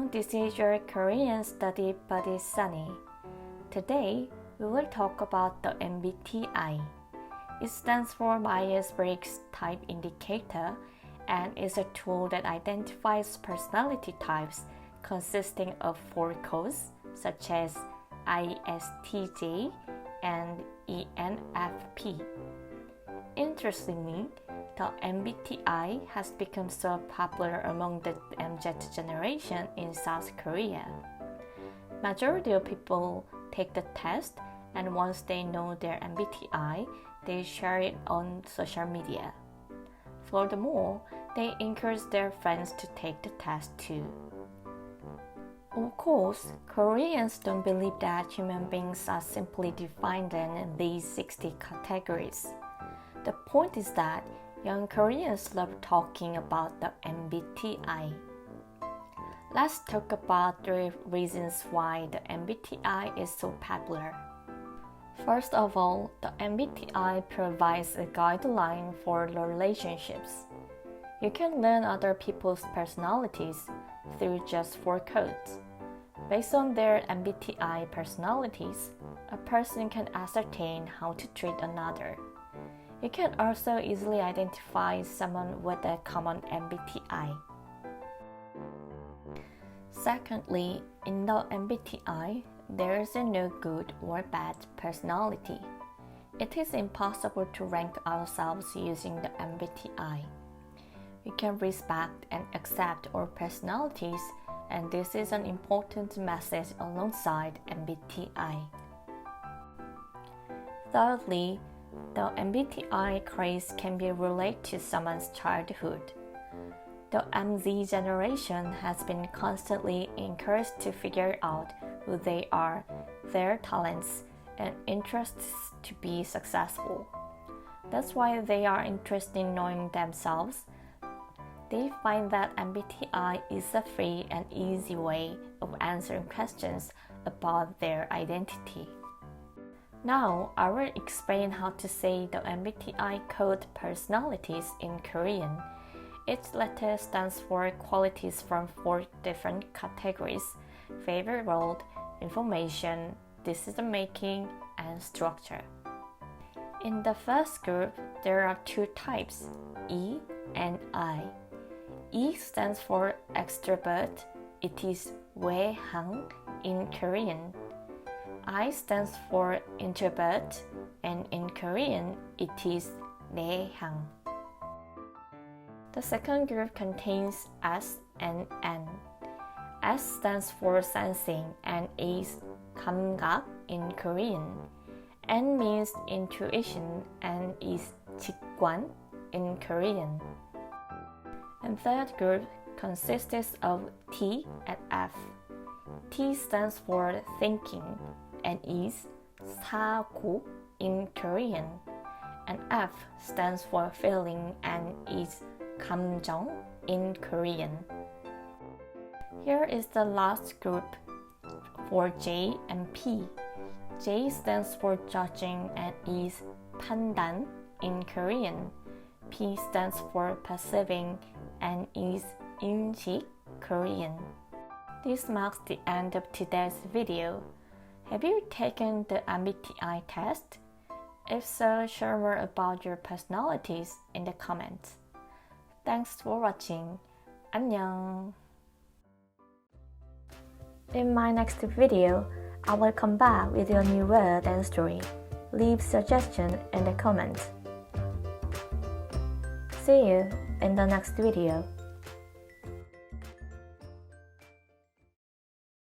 everyone, this is your Korean study buddy Sunny. Today, we will talk about the MBTI. It stands for Myers-Briggs Type Indicator and is a tool that identifies personality types consisting of 4 codes such as ISTJ and ENFP. Interestingly, the MBTI has become so popular among the MZ generation in South Korea. Majority of people take the test, and once they know their MBTI, they share it on social media. Furthermore, they encourage their friends to take the test too. Of course, Koreans don't believe that human beings are simply defined in these 60 categories. The point is that young Koreans love talking about the MBTI. Let's talk about the reasons why the MBTI is so popular. First of all, the MBTI provides a guideline for relationships. You can learn other people's personalities through just 4 codes. Based on their MBTI personalities, a person can ascertain how to treat another. You can also easily identify someone with a common MBTI. Secondly, in the MBTI, there is no good or bad personality. It is impossible to rank ourselves using the MBTI. We can respect and accept our personalities, and this is an important message alongside MBTI. Thirdly, the MBTI traits can be related to someone's childhood. The MZ generation has been constantly encouraged to figure out who they are, their talents, and interests to be successful. That's why they are interested in knowing themselves. They find that MBTI is a free and easy way of answering questions about their identity. Now, I will explain how to say the MBTI code personalities in Korean. Each letter stands for qualities from 4 different categories: favorite role, information, decision making, and structure. In the first group, there are 2 types, E and I. E stands for extrovert. It is 외향 in Korean. I stands for introvert, and in Korean, it is 내향. The second group contains S and N. S stands for sensing and is 감각 in Korean. N means intuition and is 직관 in Korean. And third group consists of T and F. T stands for thinking and is 사고 in Korean. And F stands for feeling and is 감정 in Korean. Here is the last group for J and P. J stands for judging and is 판단 in Korean. P stands for perceiving and is 인식 Korean. This marks the end of today's video. Have you taken the MBTI test? If so, share more about your personalities in the comments. Thanks for watching. 안녕. In my next video, I will come back with a new word and story. Leave suggestions in the comments. See you in the next video.